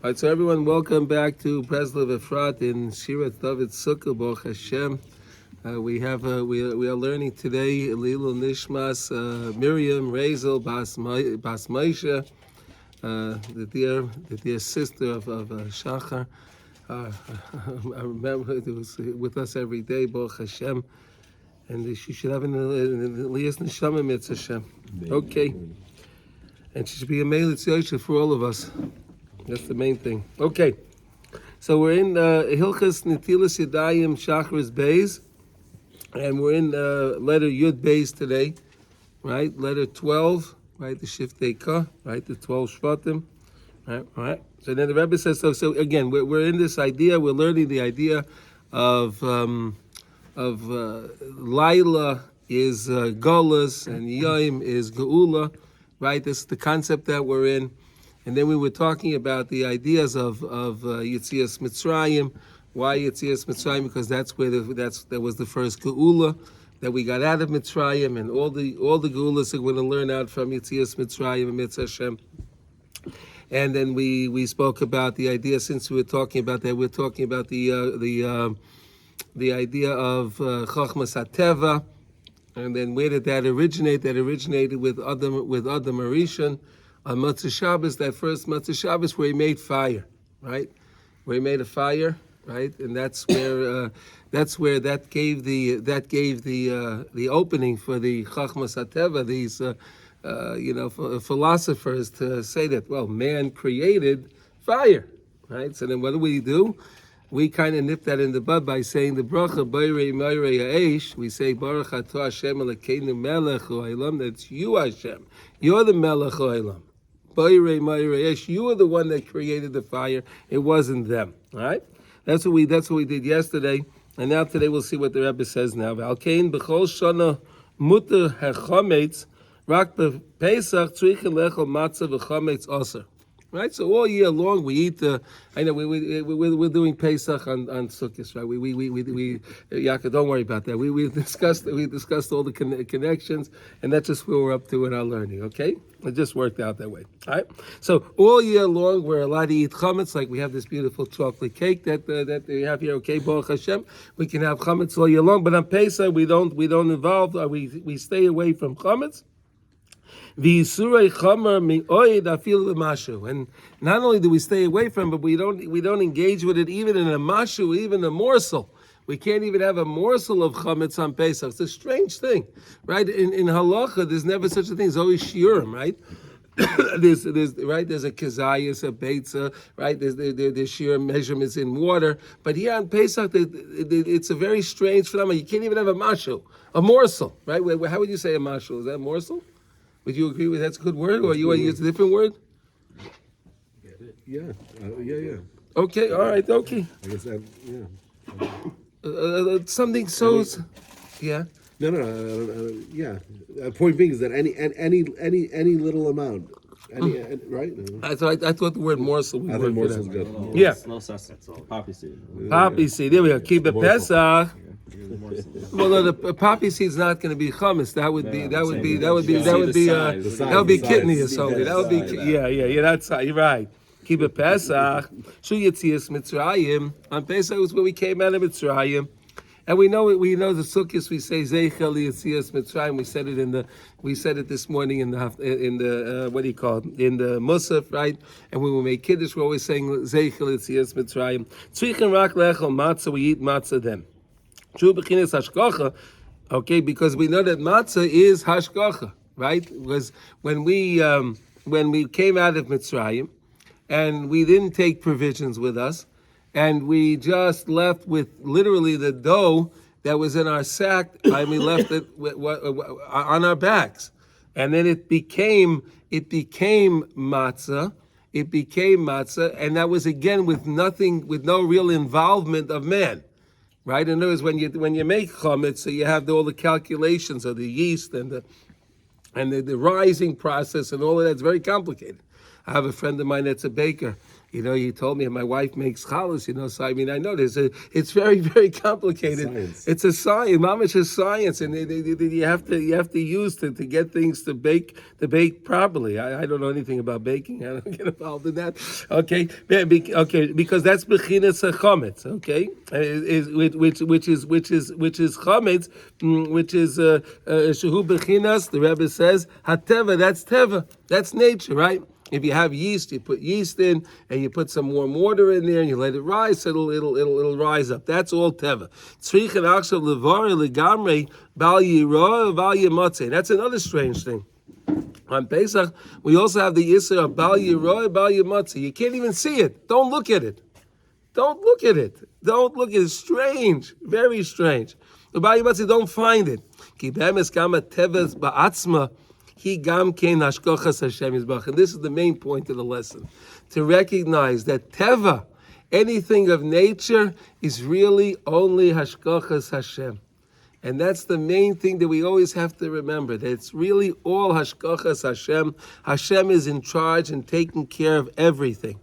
All right, so everyone, welcome back to Breslov Efrat in Shirat David Sukkah, Baruch HaShem. We are learning today Lilu Nishmas Miriam Razel Bas Moshe, the dear sister of Shachar. I remember it was with us every day, Baruch HaShem, and she should have an Elias Neshama Mitzvah Hashem. Okay, and she should be a Melitz Yosef for all of us. That's the main thing. Okay, so we're in Hilchas Netilas Yadayim Shacharis Beis, and we're in letter Yud Beis today, right? Letter 12, right? The Shiftei Ka, right? The 12 Shvatim, right? So then the Rebbe says, so again, we're in this idea, we're learning the idea of Laila is Golas and Yom is Geula, right? This is the concept that we're in. And then we were talking about the ideas of Yetzias Mitzrayim. Why Yetzias Mitzrayim? Because that's where that was the first Geula that we got out of Mitzrayim, and all the Geulas that we're going to learn out from Yetzias Mitzrayim and Mitzvah Hashem. And then we spoke about the idea. Since we were talking about that, we're talking about the idea of Chachmas HaTeva. And then where did that originate? That originated with Adam Arishon. On Matzah Shabbos, that first Matzah Shabbos, where he made fire, right? Where he made a fire, right? And that's where that gave the opening for the Chachmas HaTeva, these philosophers, to say that, well, man created fire, right? So then what do? We kind of nip that in the bud by saying the bracha Bayrei Mayrei Ha'esh. We say Baruch Atah Hashem Elokeinu Melech Ha'olam. That's you, Hashem. You're the Melech Ha'olam. Bayrei Mayrei Ha'esh. You are the one that created the fire. It wasn't them. All right. That's what we did yesterday, and now today we'll see what the Rebbe says now. V'alkein b'chol shana muter hachametz rak b'Pesach tzrichen lechol matzah v'chametz aser. Right, so all year long we eat. I know we're doing Pesach on Sukkot, right? We Yaakov, don't worry about that. We discussed all the connections, and that's just where we're up to in our learning. Okay, it just worked out that way. All right, so all year long we're allowed to eat chametz, like we have this beautiful chocolate cake that we have here. Okay, Baruch Hashem, we can have chametz all year long, but on Pesach we don't involve. We stay away from chametz. And not only do we stay away from it, but we don't engage with it even in a mashu, even a morsel. We can't even have a morsel of chametz on Pesach. It's a strange thing, right? In halacha, there's never such a thing. There's always shiurim, right? There's a kazayas, a beitza, right? There's sheer measurements in water. But here on Pesach, it's a very strange phenomenon. You can't even have a mashu, a morsel, right? How would you say a mashu? Is that a morsel? Would you agree with that's a good word, or you want to use a different word? Yeah. Okay, all right, okay. I guess that, something so, yeah. No, yeah. Point being is that any little amount, right? I thought the word morsel would I think morsel is good. Yeah. No sustenance, poppy seed. Poppy seed. There we go. Keep it Pesach. Well, no, the poppy seed's not going to be chametz. That would be kidney or something. That would be yeah. That's you're right. Keep it Pesach. Shu Yetzias Mitzrayim. On Pesach was where we came out of Mitzrayim, and we know the Sukkos. We say Zeichel Yetzias Mitzrayim. We said it this morning in the what do you call it? In the Musaf, right? And when we make Kiddush, we're always saying Zeichel Yetzias Mitzrayim. Tzrichen rak lechol matzah. We eat matzah then. True b'chinas hashgacha, okay, because we know that matzah is hashgacha, right? Because when we came out of Mitzrayim, and we didn't take provisions with us, and we just left with literally the dough that was in our sack, and we left it on our backs, and then it became matzah. It became matzah, and that was again with no real involvement of man. Right, in other words, when you make chametz, so you have all the calculations of the yeast and the rising process and all of that. It's very complicated. I have a friend of mine that's a baker, You told me my wife makes challah, so I mean, I know it's very, very complicated. Science. It's a science, mamish is science, and you have to use to get things to bake properly. I don't know anything about baking. I don't get involved in that. Okay, because that's bechinas chametz. Okay, which is chametz, which is shehu bechinas. The Rebbe says hateva. That's teva. That's nature, right? If you have yeast, you put yeast in, and you put some warm water in there, and you let it rise, so it'll rise up. That's all teva. That's another strange thing. On Pesach, we also have the yisur of bal yiroy, bal matzah. You can't even see it. Don't look at it. Don't look at it. Don't look at it. Strange, very strange. The bal matzah, don't find it. Ki be'emes kama teves ba'atzma. He gam kein hashkochas Hashem yizbach. And this is the main point of the lesson. To recognize that teva, anything of nature, is really only hashkochas Hashem. And that's the main thing that we always have to remember, that it's really all hashkochas Hashem. Hashem is in charge and taking care of everything.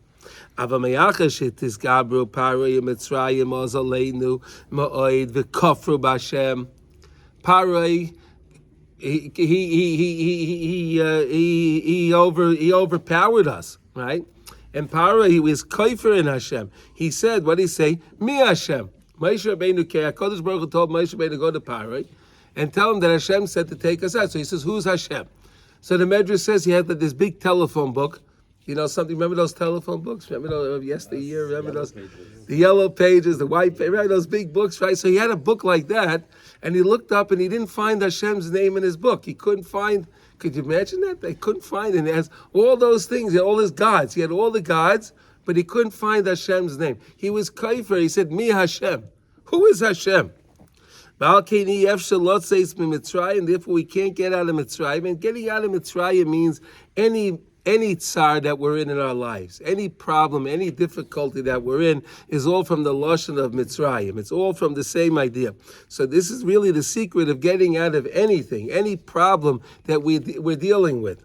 Avamayachas tizgabru paroi mitzrayim ozaleinu ma'oid v'kofru b'Hashem. Paroi, he overpowered us, right? And Paro, he was kofer in Hashem. He said, what did he say? Mi Hashem. Moshe Rabbeinu, HaKadosh Baruch Hu told Moshe Rabbeinu to go to Paro and tell him that Hashem said to take us out. So he says, who's Hashem? So the Medrash says he had this big telephone book. Something, remember those telephone books? Remember those of yesteryear? Remember those? The yellow pages, the white pages, right? Those big books, right? So he had a book like that, and he looked up and he didn't find Hashem's name in his book. He couldn't find, could you imagine that? They couldn't find it. And it has all those things, all his gods. He had all the gods, but he couldn't find Hashem's name. He was kaifer. He said, Mi Hashem. Who is Hashem? And therefore we can't get out of Mitzrayim. And getting out of Mitzrayim means any tsar that we're in our lives, any problem, any difficulty that we're in is all from the lashon of Mitzrayim. It's all from the same idea. So this is really the secret of getting out of anything, any problem that we're dealing with.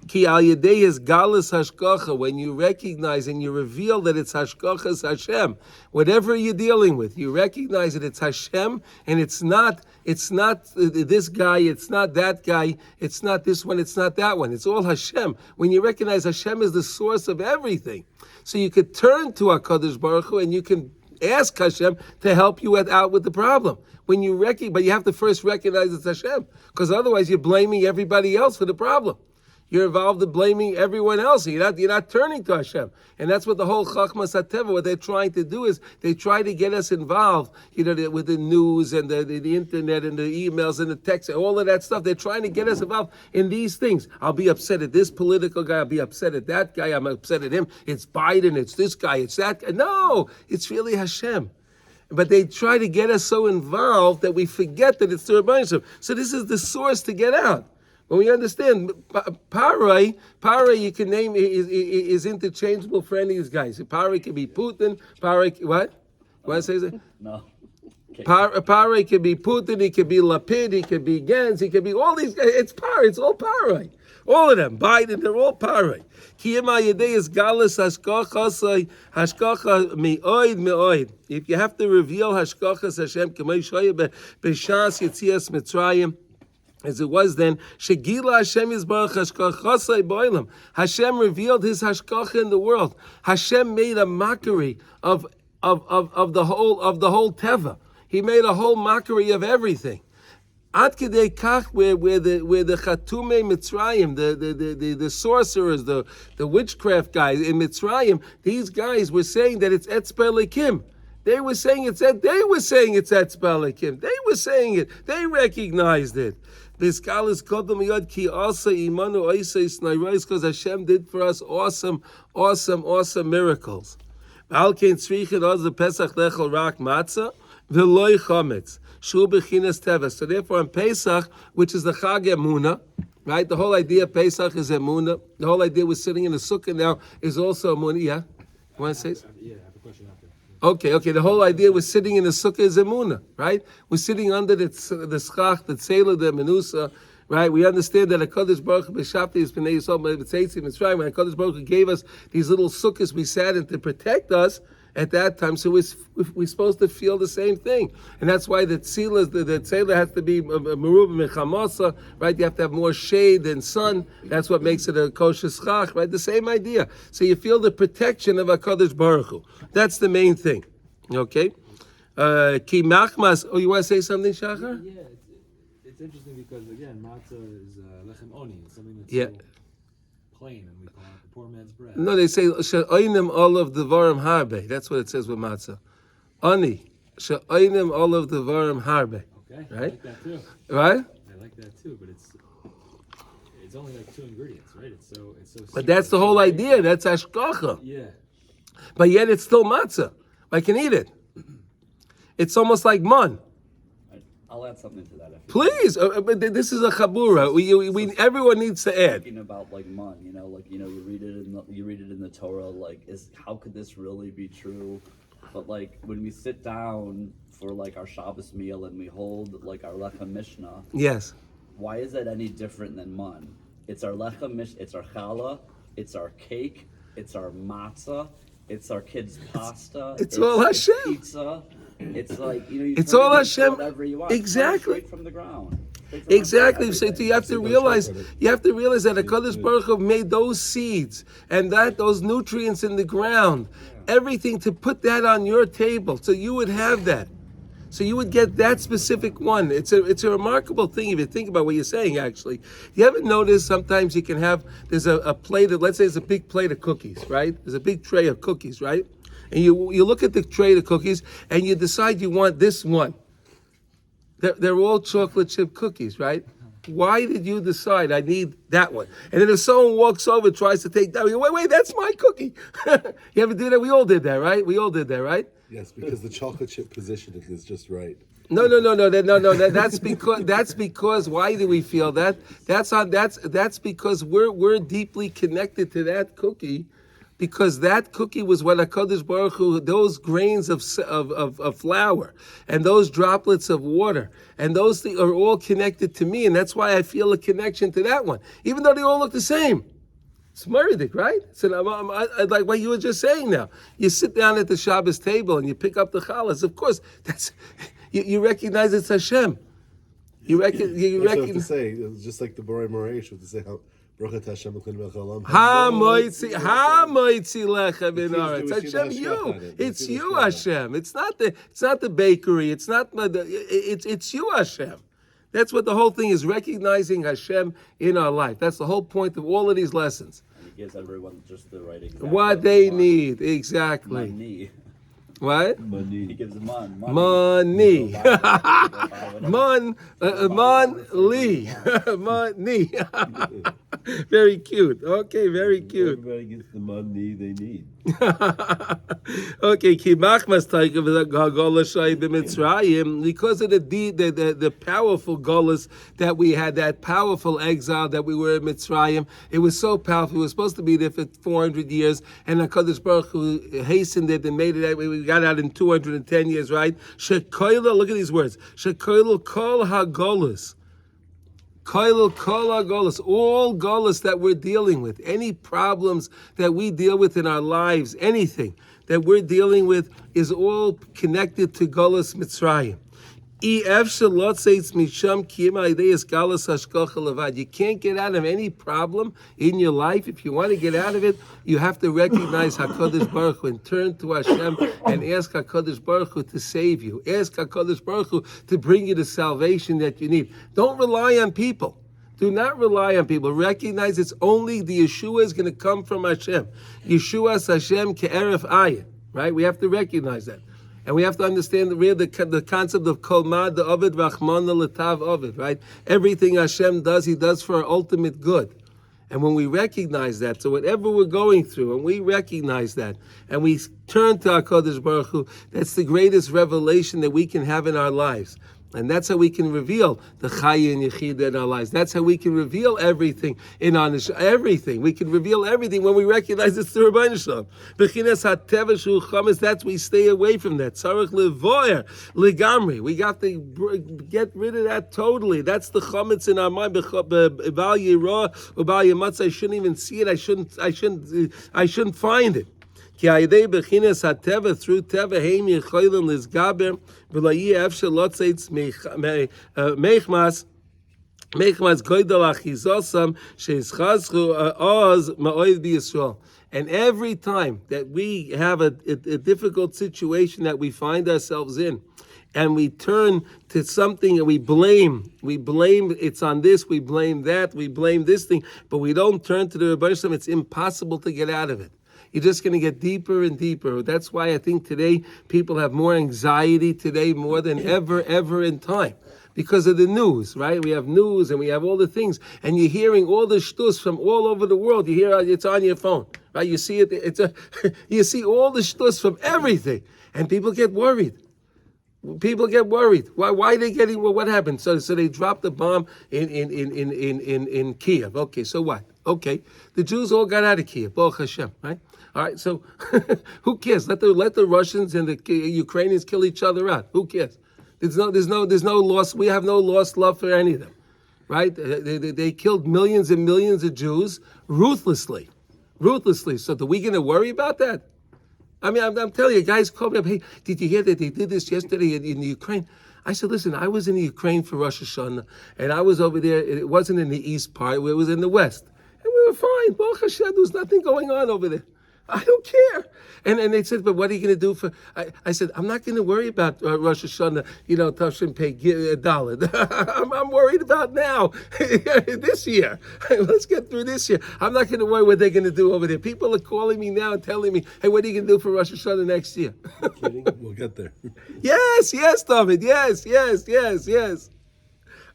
Ki al yedei is galus hashgacha, when you recognize and you reveal that it's hashgachas Hashem. Whatever you're dealing with, you recognize that it's Hashem, and it's not this guy, it's not that guy, it's not this one, it's not that one. It's all Hashem. When you recognize Hashem is the source of everything, so you could turn to HaKadosh Baruch Hu and you can ask Hashem to help you out with the problem. But you have to first recognize it's Hashem, because otherwise you're blaming everybody else for the problem. You're involved in blaming everyone else. You're not turning to Hashem. And that's what the whole Chachmas HaTeva, what they're trying to do is they try to get us involved, with the news and the internet and the emails and the texts, all of that stuff. They're trying to get us involved in these things. I'll be upset at this political guy. I'll be upset at that guy. I'm upset at him. It's Biden. It's this guy. It's that guy. No, it's really Hashem. But they try to get us so involved that we forget that it's the Rebbeinu Shem. So this is the source to get out. When we understand, Parai, you can name, is interchangeable for any of these guys. Parai can be Putin, Parai, what? You want to say that? No. Okay. Parai can be Putin, he can be Lapid, he can be Gantz, he can be all these guys. It's Parai, it's all Parai. All of them, Biden, they're all Parai. If you have to reveal Hashkachas Hashem, B'shas Yetzias Mitzrayim, as it was then, Shegila Hashem Yisbarach Hashkachasai Boilam. Hashem revealed His Hashkacha in the world. Hashem made a mockery of the whole Teva. He made a whole mockery of everything. Ad Kedei Kach, where the Chatumei Mitzrayim, the sorcerers, the witchcraft guys in Mitzrayim, these guys were saying that it's Etzber Lekim. They were saying it's Etzber Lekim. They were saying it. They recognized it. Because Hashem did for us awesome miracles. So therefore on Pesach, which is the Chag Emunah, right? The whole idea of Pesach is Emunah. The whole idea we're sitting in the sukkah now is also Emunah. Yeah? You want to say something? Yeah, I have a question after. Okay. The whole idea we're sitting in the sukkah is Emunah, right? We're sitting under the schach, the tzela, the menusa, right? We understand that HaKadosh Baruch Hu b'shafti is b'nei Yisrael b'tzeitzim Mitzrayim. When HaKadosh Baruch Hu gave us these little sukkahs we sat in to protect us at that time, so we're supposed to feel the same thing. And that's why the tzeilah has to be merubah mechamasa, right? You have to have more shade than sun. That's what makes it a kosher schach, right? The same idea. So you feel the protection of HaKadosh Baruch Hu. That's the main thing, okay? Ki machmas. Oh, you want to say something, Shachar? Yeah, it's interesting because again, matzah is lechem oni. It's something that's Yeah. so plain, and we call it the poor man's bread. No, they say she'oinim olav devarim harbe. That's what it says with matzah. Ani she'oinim olav devarim harbe. Okay, I Right? like that too. Right? I like that too, but it's only like 2 ingredients, right? It's so. But that's the whole idea. That's hashgacha. Yeah. But yet it's still matzah. I can eat it. It's almost like mun. I'll add something to that. Please, but this is a chabura. Everyone needs to add. Talking about like man, you read it in the Torah. Like, how could this really be true? But like when we sit down for like our Shabbos meal and we hold like our lechem mishnah, Yes. why is that any different than man? It's our lechem mishnah, it's our challah, it's our cake, it's our matzah, it's our kids' pasta. It's all Hashem. Pizza. It's like you It's turn all it into Hashem. Whatever you want. Exactly. Straight from the ground. Straight from Exactly. So everything. you have to realize that HaKadosh Baruch Hu made those seeds and those nutrients in the ground, everything to put that on your table, so you would have that. So you would get that specific one. It's a remarkable thing if you think about what you're saying. Actually, you ever notice sometimes you can have there's a plate of, let's say it's a big plate of cookies, right? There's a big tray of cookies, right? And you look at the tray of cookies and you decide you want this one. They're all chocolate chip cookies, right? Why did you decide I need that one? And then if someone walks over and tries to take that, you go, wait, that's my cookie. You ever did that? We all did that, right? We all did that, right? Yes, because the chocolate chip positioning is just right. No. That's because. Why do we feel that? That's because we're deeply connected to that cookie, because that cookie was what HaKadosh Baruch Hu, those grains of flour and those droplets of water and those things are all connected to me, and that's why I feel a connection to that one, even though they all look the same. It's meridic, right? So I like what you were just saying now. You sit down at the Shabbos table and you pick up the challahs. Of course, that's you recognize it's Hashem. You That's what I have to recognize. say. It's just like the Borei Moresh to say how Baruch Hashem L'Klin Melech Haolam. Ha-moitzi lechem in It's Aretz. usually Hashem, the you. hashgacha. It's you, Hashem. It's not the bakery. It's not it's you, Hashem. That's what the whole thing is, recognizing Hashem in our life. That's the whole point of all of these lessons. And he gives everyone just the right example. What they need, exactly. Money. What? He gives them money. Money. Money. Money. Very cute. Okay, very cute. Everybody gets the money they need. Okay, ki machmas taika v'gagola shai b'Mitzrayim, because of the powerful golas that we had, that powerful exile that we were in Mitzrayim. It was so powerful. We were supposed to be there for 400 years, and HaKadosh Baruch Hu hastened it and made it. We got out in 210 years, right? Shekoila, look at these words. Shekoila kol hagolas. All golas that we're dealing with, any problems that we deal with in our lives, anything that we're dealing with is all connected to golas Mitzrayim. You can't get out of any problem in your life. If you want to get out of it, you have to recognize HaKadosh Baruch Hu and turn to Hashem and ask HaKadosh Baruch Hu to save you. Ask HaKadosh Baruch Hu to bring you the salvation that you need. Don't rely on people. Do not rely on people. Recognize it's only the Yeshua is going to come from Hashem. Yeshua's Hashem ke'eref ayin. Right? We have to recognize that. And we have to understand the concept of kol ma da'ovid rachmana l'tav ovid, right? Everything Hashem does, He does for our ultimate good. And when we recognize that, so whatever we're going through, and we recognize that, and we turn to HaKadosh Baruch Hu, that's the greatest revelation that we can have in our lives. And that's how we can reveal the Chaya and Yechida in our lives. That's how we can reveal everything in our everything. We can reveal everything when we recognize it's the Rebbeinu Shalom. Bechinas HaTeva Shu Chametz, that's we stay away from that. Tzarich levoyer legamri. We got to get rid of that totally. That's the chametz in our mind. B'al yirah, b'al Matzah. I shouldn't even see it. I shouldn't find it. Ki ayidei bechinas HaTeva, through Teva, heim yicholim lizgaber, v'layi efshel lotzeitz meichmas goydel achizosam sheizchazchu oz ma'oiv b'Yisrael. And every time that we have a difficult situation that we find ourselves in, and we turn to something and we blame it's on this, we blame that, we blame this thing, but we don't turn to the Rebbeinu Shalom, it's impossible to get out of it. You're just going to get deeper and deeper. That's why I think today people have more anxiety today more than ever in time. Because of the news, right? We have news and we have all the things. And you're hearing all the shtus from all over the world. You hear it's on your phone, right? You see it, you see all the shtus from everything. And people get worried. People get worried. Why are they getting, well, what happened? So they dropped the bomb in Kiev. Okay, so what? Okay, the Jews all got out of Kiev, Baruch HaShem, right? All right, so who cares? Let the Russians and the Ukrainians kill each other out. Who cares? There's no loss. We have no lost love for any of them, right? They killed millions and millions of Jews ruthlessly. So are we going to worry about that? I mean, I'm telling you, guys called me up. Hey, did you hear that they did this yesterday in the Ukraine? I said, listen, I was in the Ukraine for Rosh Hashanah, and I was over there. It wasn't in the east part; it was in the west, and we were fine. Baruch Hashem, there was nothing going on over there. I don't care. And they said, but what are you going to do for... I said, I'm not going to worry about Rosh Hashanah, Tavshin Pei Daled. I'm worried about now, this year. Let's get through this year. I'm not going to worry what they're going to do over there. People are calling me now and telling me, hey, what are you going to do for Rosh Hashanah next year? Kidding? We'll get there. Yes, David. Yes.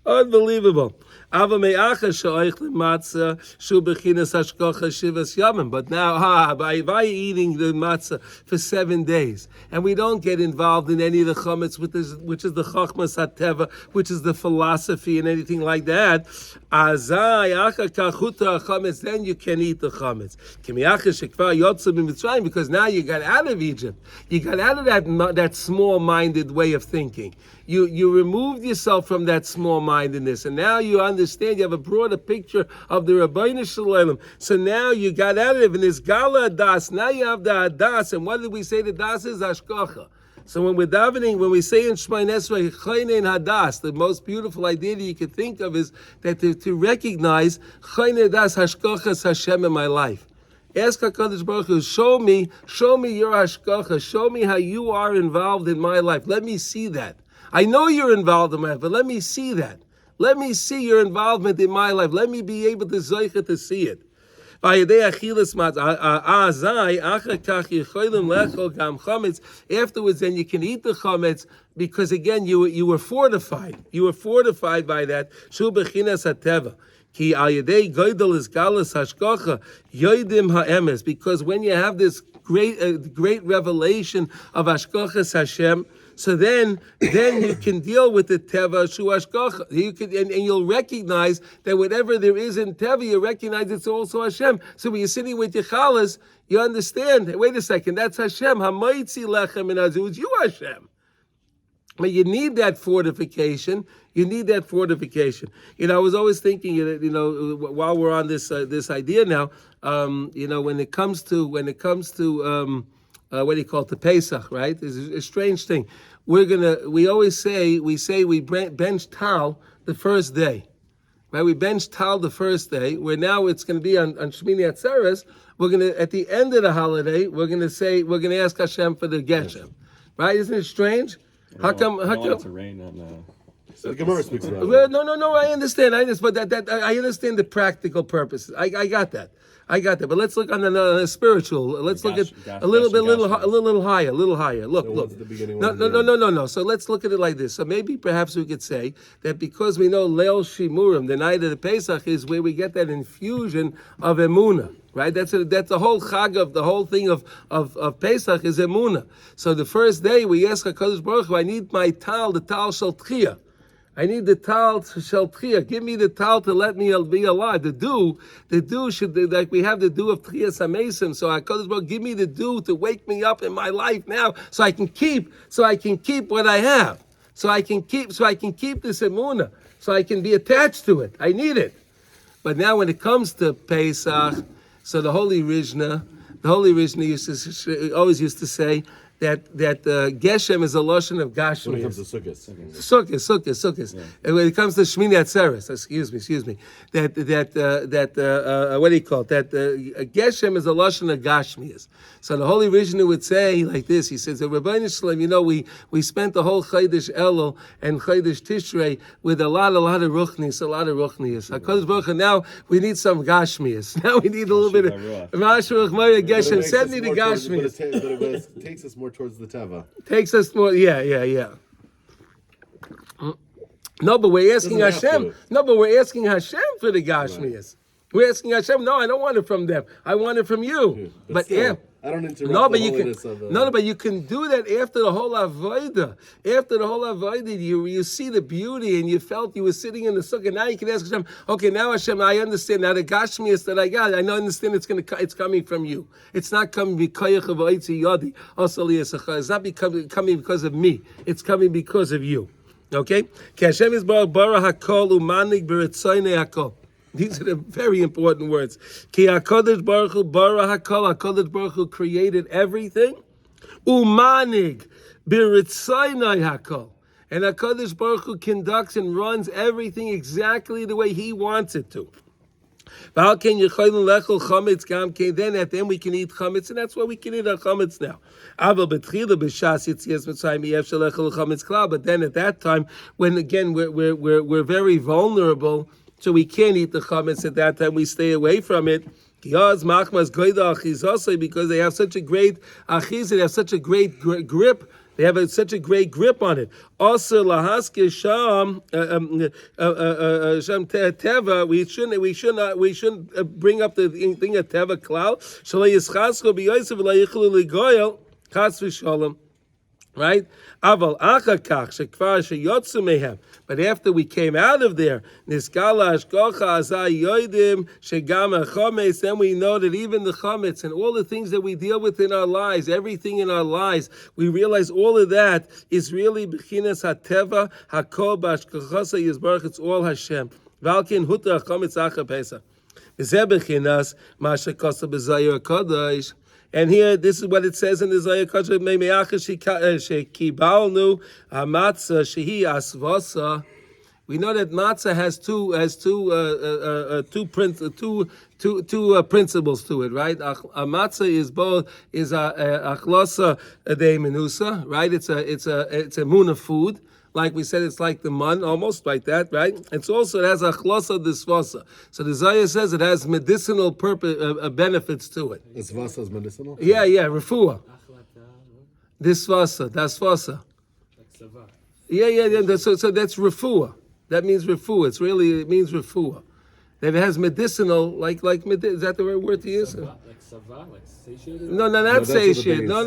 Unbelievable. But now, by eating the matzah for 7 days, and we don't get involved in any of the chametz, which is the chachmas HaTeva, which is the philosophy and anything like that, then you can eat the chametz. Because now you got out of Egypt. You got out of that small-minded way of thinking. You removed yourself from that small-mindedness, and now you understand, you have a broader picture of the Rebbeinu Shalom. So now you got out of it, and this Gala Adas, now you have the Adas, and what did we say the Adas is? Hashkacha. So when we're davening, when we say in Shema Nesra, Chaynein Hadas, the most beautiful idea that you could think of is that to recognize Chaynein Hadas, Hashkachas HaShem in my life. Ask HaKadosh Baruch Hu, show me your Hashkacha, show me how you are involved in my life. Let me see that. I know you're involved in my life, but let me see that. Let me see your involvement in my life. Let me be able to zeicha to see it. Afterwards, then you can eat the chametz because again you were fortified. You were fortified by that. Shu bechinas HaTeva. Ki al yedei goydel is galus hashkacha yoidim ha'emes. Because when you have this great revelation of hashkachas Hashem, so then you can deal with the Teva Shu Hashkacha. You can, and you'll recognize that whatever there is in Teva, you recognize it's also Hashem. So when you're sitting with your chalas, you understand, wait a second, that's Hashem. Hamaitzi lechem in azu, it's you Hashem. But you need that fortification. I was always thinking that, while we're on this idea now, when it comes to what do you call it, the Pesach, right? It's a strange thing. We always say we bench tal the first day, right? We bench tal the first day, where now it's going to be on Shmini Atzeres. We're going to, at the end of the holiday, we're going to ask Hashem for the Geshem, right? Isn't it strange? How come? It's a rain on So the Gemara speaks about it. No, I understand, but that I understand the practical purposes. I got that. But let's look on the spiritual. Let's look at a little higher. Look. No. So let's look at it like this. So maybe perhaps we could say that because we know Leil Shimurim, the night of the Pesach, is where we get that infusion of Emunah. Right, that's the whole chag of the whole thing of Pesach is Emunah. So the first day we ask HaKadosh Baruch Hu, I need my tal, the tal shel tchiyah. I need the tal shel tchiyah. Give me the tal to let me be alive. The dew should, like we have the dew of tchiyas hamesim. So HaKadosh Baruch Hu, give me the dew to wake me up in my life now, so I can keep what I have. So I can keep this emunah. So I can be attached to it. I need it. But now when it comes to Pesach, so the Holy Rishna always used to say that Geshem is a lotion of Gashmias. When it comes to Sukkot. Sukkot. Yeah. And when it comes to Shmini Atzeres, excuse me, what do you call it? That Geshem is a lotion of Gashmias. So the Holy Rishna would say like this. He says, Rabbeinu Shalom, we spent the whole Chodesh Elul and Chodesh Tishrei with a lot of ruchnias. HaKadosh Baruch Hu, now we need some Gashmias. Now we need a little bit of Mashiach Maya Geshem. Send me the Gashmias. But it takes us more towards the Teva. Takes us more, yeah. No, but we're asking Hashem. No, but we're asking Hashem for the Gashmias. Right. We're asking Hashem. No, I don't want it from them. I want it from you. But still, yeah. I don't interrupt but you can do that after the whole avodah. After the whole avodah, you see the beauty, and you felt you were sitting in the sukkah. Now you can ask Hashem, okay, now Hashem, I understand. Now the gashmias that I got, I understand it's coming from you. It's not coming because of yadi. It's not coming because of me. It's coming because of you. Okay? Hashem is bara hakol umanig b'ritzoynei hakol. These are the very important words. Ki HaKadosh Baruch Hu bara hakol. HaKadosh Baruch Hu created everything. Umanig b'ritzoynei hakol. And HaKadosh Baruch Hu conducts and runs everything exactly the way He wants it to. Then at the end we can eat chametz, and that's why we can eat our chametz now. But then at that time, when again we're very vulnerable, so we can't eat the chametz at that time, we stay away from it. Because they have such a great achiz, they have such a great grip. They have such a great grip on it. Also, lahaske sham teva. We shouldn't bring up the thing of teva klal. Shalei yischascho b'yosef v'layichlu ligoyel chas v'shalom. Right? Aval achakach shekvar sheyotzu mehem. But after we came out of there, niskala ashkocha azay yoidim shegam chametz. Then we know that even the chametz and all the things that we deal with in our lives, everything in our lives, we realize all of that is really bechinas hateva hakol b'ashkochasa yizbarach. It's all Hashem. Valkin hutra chametz acha Pesach. V'zeh bechinas ma shekosa b'zayir kodesh. And here, this is what it says in the Zayah Kodesh: "Shekibalnu Matzah shehi asvasa." We know that matzah has two principles to it, right? A matzah is both achlosa de menusa, right? It's a muna food. Like we said, it's like the mun, almost like that, right? It has a chlosa disvasa. So the Zayah says it has medicinal benefits to it. Disvasa is medicinal? Yeah, refuah. Disvasa, dasvasa. Yeah. So that's refuah. That means refuah. It means refuah. That it has medicinal, is that the right word to use? Like sava, like satiated? No, not satiated. No.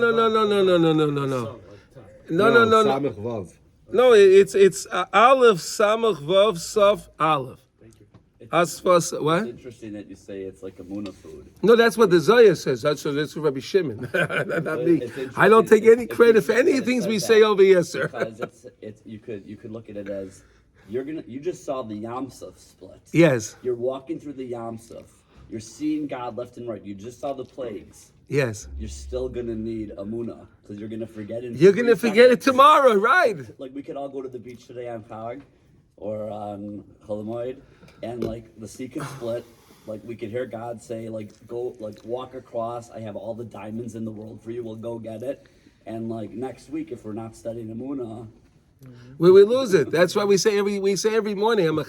No, it's Aleph Samach Vav Saf Aleph. Thank you. Asfas, what? It's interesting that you say it's like a muna food. No, that's what the Zayah says. That's Rabbi Shimon, not me. I don't take any credit for any things we say over here, sir. Because you could look at it as you just saw the Yam Suf split. Yes. You're walking through the Yam Suf. You're seeing God left and right. You just saw the plagues. Yes. You're still gonna need a muna because you're gonna forget it. You're gonna forget it tomorrow, right? Like we could all go to the beach today on Chag or on Cholamoid, and like the sea could split. Like we could hear God say, like go, like walk across. I have all the diamonds in the world for you. We'll go get it. And like next week, if we're not studying a muna, we lose it. That's why we say every morning. Every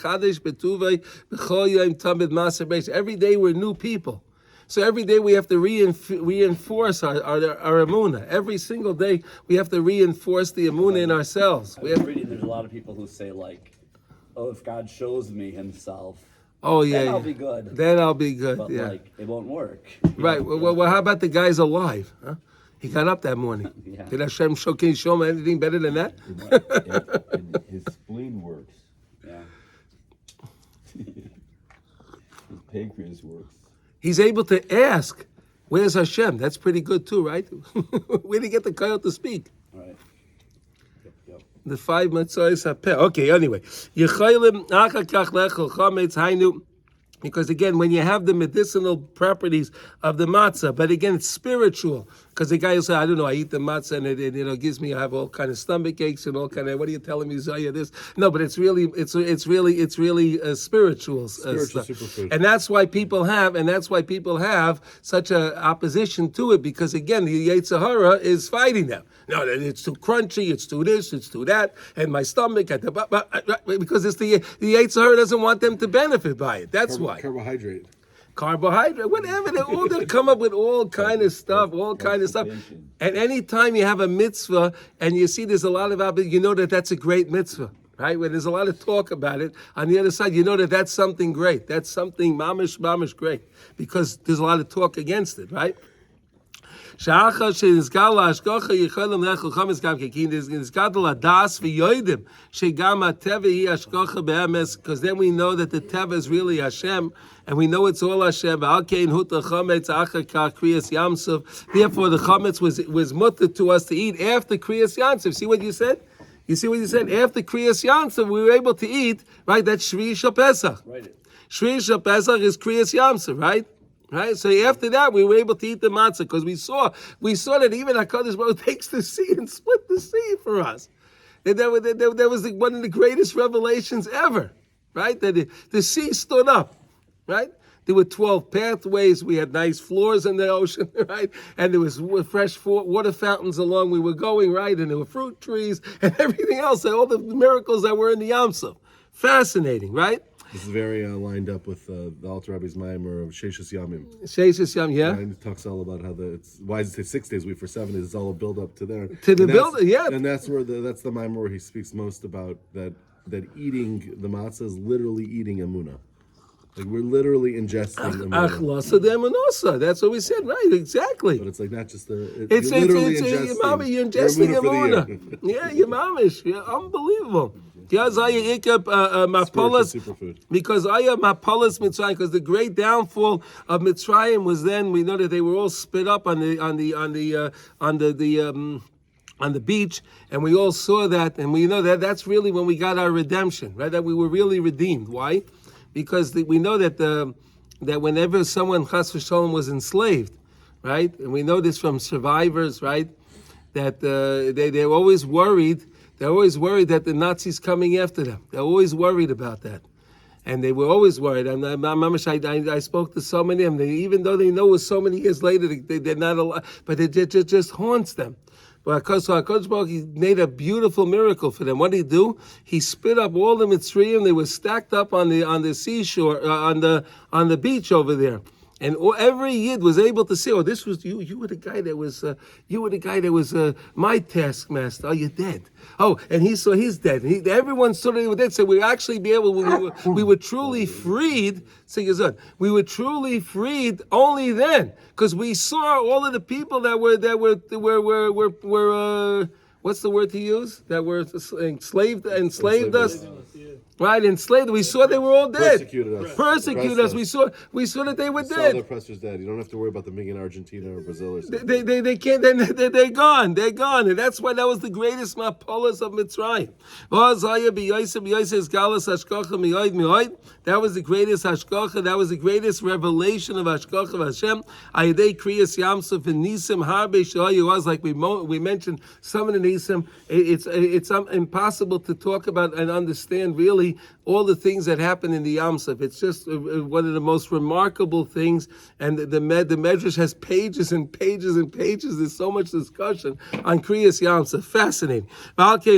day we're new people. So every day we have to reinforce our emunah. Every single day we have to reinforce the emunah in ourselves. I was reading, there's a lot of people who say like, oh, if God shows me himself, then I'll be good. Then I'll be good, but like, it won't work. Right, well, how about the guy's alive? Huh? He got up that morning. Yeah. Did Hashem show him anything better than that? And his spleen works. Yeah. His pancreas works. He's able to ask, where's Hashem? That's pretty good too, right? Where did he get the coyote to speak? Right. Yep. The 5 Matzahs HaPeh. Okay, anyway. Yechaylim achar kach lechol chametz hainu. Because again, when you have the medicinal properties of the matzah, but again, it's spiritual. Because the guy will say, I don't know, I eat the matzah and it gives me, I have all kind of stomach aches and all kind of, what are you telling me, Zaya, this? No, but it's really spiritual stuff. Superfood. And that's why people have such a opposition to it, because again, the Yetzer Hara is fighting them. No, it's too crunchy, it's too this, it's too that, and my stomach, because it's the Yetzer Hara doesn't want them to benefit by it. That's why. Carbohydrate, whatever. They come up with all kind of stuff, And anytime you have a mitzvah and you see there's a lot of you know that's a great mitzvah, right? When there's a lot of talk about it, on the other side, you know that's something great. That's something mamish great, because there's a lot of talk against it, right? Because then we know that the Teva is really Hashem, and we know it's all Hashem. Therefore, the chametz was mutter to us to eat after Kriyas Yamsuf. See what you said? You see what you said? After Kriyas Yamsuf, we were able to eat, right? That's Shvi Shal Pesach. Right. Shvi Shal Pesach is Kriyas Yamsuf, right? Right, so after that we were able to eat the matzah, because we saw that even HaKadosh Baruch Hu takes the sea and split the sea for us. That was one of the greatest revelations ever, right? That the sea stood up, right? There were 12 pathways. We had nice floors in the ocean, right? And there was fresh water fountains along we were going, right? And there were fruit trees and everything else, and all the miracles that were in the Yam Suf. Fascinating, right? This is very lined up with the Alter Rebbe's Maimer of Sheishas Yamim. Sheishas Yam, yeah. And it talks all about how why does it say 6 days, we for 7 days? It's all a build up to there. Yeah. And that's where that's the Maimer where he speaks most about that eating the matzah is literally eating emunah. Like we're literally ingesting emunah. That's what we said, right? Exactly. But it's like not just you're ingesting emunah. Yeah, your mamish. Yeah, unbelievable. Because I am mapolas Mitzrayim, because the great downfall of Mitzrayim was then, we know that they were all spit up on the beach, and we all saw that, and we know that that's really when we got our redemption, right? That we were really redeemed. Why? Because we know that that whenever someone chas v'sholom was enslaved, right, and we know this from survivors, right, that they're always worried. They're always worried that the Nazis coming after them. They're always worried about that. And they were always worried. I spoke to so many of them. Even though they know it was so many years later, they're not alive. But it just haunts them. But HaKadosh Baruch Hu, he made a beautiful miracle for them. What did he do? He spit up all the Mitzrayim. They were stacked up on the seashore, on the beach over there. And every Yid was able to say, "Oh, this was you. You were the guy that was. My taskmaster. Oh, you're dead. Oh, and he's dead. Everyone saw that they were dead. So we actually we were truly freed. Say your son. We were truly freed only then, because we saw all of the people that were what's the word to use? That were enslaved us. Right, enslaved. We saw they were all dead. Persecuted us. We saw that they were dead. Saw the oppressors dead. You don't have to worry about them being in Argentina or Brazil or something. They can't. They're gone. They're gone. And that's why that was the greatest mapolas of Mitzrayim. That was the greatest hashgacha. That was the greatest revelation of hashgacha of Hashem. Ayidei kriyas yamsuf and nisim harbe shayu was, like we mentioned some of the nisim. It's impossible to talk about and understand really all the things that happen in the Yam Suf. It's just one of the most remarkable things, and the Medrash has pages and pages and pages. There's so much discussion on Kriyas Yam Suf. Fascinating. At that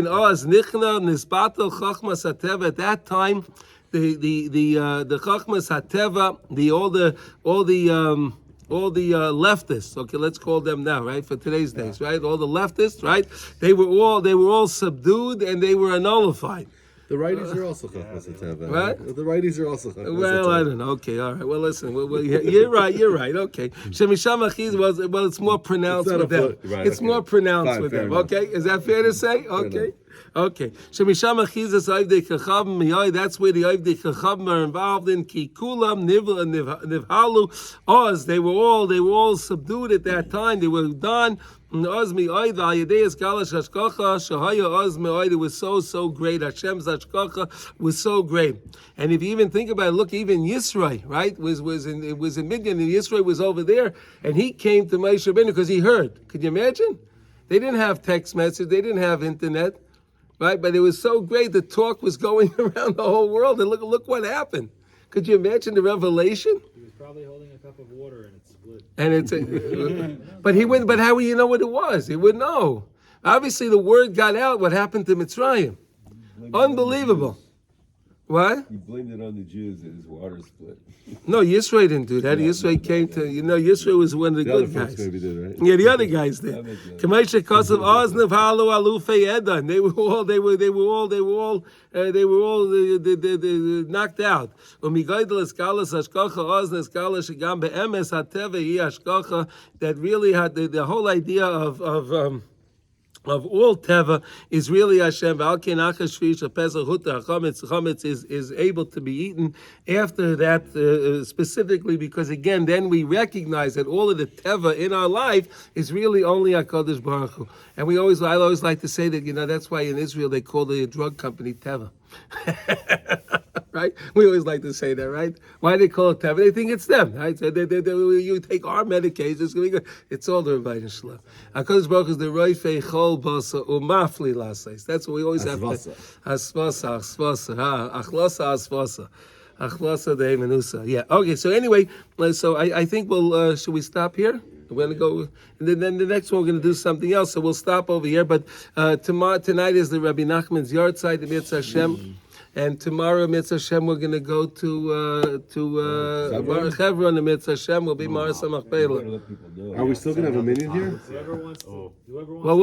time, the Chachmas HaTeva, all the leftists, okay, let's call them now, right, for today's days, right? All the leftists, right? They were all subdued and they were nullified. The righties are also Chachmas HaTeva. What? The righties are also Chachmas HaTeva. Well, I don't know. Okay, all right. Well, listen. You're right. Okay. Shemisham Achiz it's more pronounced with them. It's more pronounced with them. Okay, is that fair to say? Okay. Okay. Shemisham achizas Avdei Chachavim miyai. That's where the Avdei Chachavim are involved in. Ki kulam nivhalu. Oz. They were all subdued at that time. They were done. Oz miyai v'ayedeis galash hashkacha shahaya oz miyai. It was so great. Hashem's hashkacha was so great. And if you even think about it, look, even Yisro, right, was in Midian, and Yisro was over there, and he came to Moshe Rabbeinu because he heard. Could you imagine? They didn't have text message. They didn't have internet. Right, but it was so great. The talk was going around the whole world, and look what happened. Could you imagine the revelation? He was probably holding a cup of water and it split. And it's, but he wouldn't. But how would you know what it was? He would know. Obviously, the word got out. What happened to Mitzrayim? Unbelievable. What? He blamed it on the Jews that his water split. No, Yisro didn't do that. Yisro came to, Yisro was one of the good guys. Maybe did, right? Yeah, the other guys did. Kamaisha Kosav Oznav Halu Alufei Edan. They were all knocked out. That really had the whole idea of all Teva is really Hashem. Chametz is able to be eaten after that specifically because again, then we recognize that all of the Teva in our life is really only HaKadosh Baruch Hu. And I always like to say that, that's why in Israel they call the drug company Teva. Right? We always like to say that, right? Why do they call it Teva? They think it's them, right? So you take our medication, it's going to be good. It's all the Rebbeinu Shalom. HaKadosh Baruch Hu is the Roifei Chol Basa Umafli Lasais. That's what we always have to... Asvasa. Achlasa de Menusa. Yeah. Okay, so anyway, so I think we'll... should we stop here? We're going to go... And then the next one, we're going to do something else, so we'll stop over here. But tonight is the Rabbi Nachman's yard site, the Mitzvah Hashem. And tomorrow, Mitzvah Hashem, we're going to go to Hebron, the Mitzvah Hashem will be Matzah Machpelah. Are we still gonna have a minyan here? Whoever wants Well,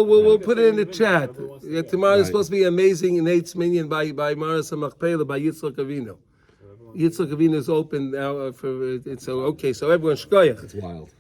we'll put it in the chat. Yeah, tomorrow is supposed to be amazing in Nate's Minyan by Matzah Machpelah by Yitzchak Avinu. Yitzchak Avinu is open now for it. So okay, so everyone shkoyach. It's wild.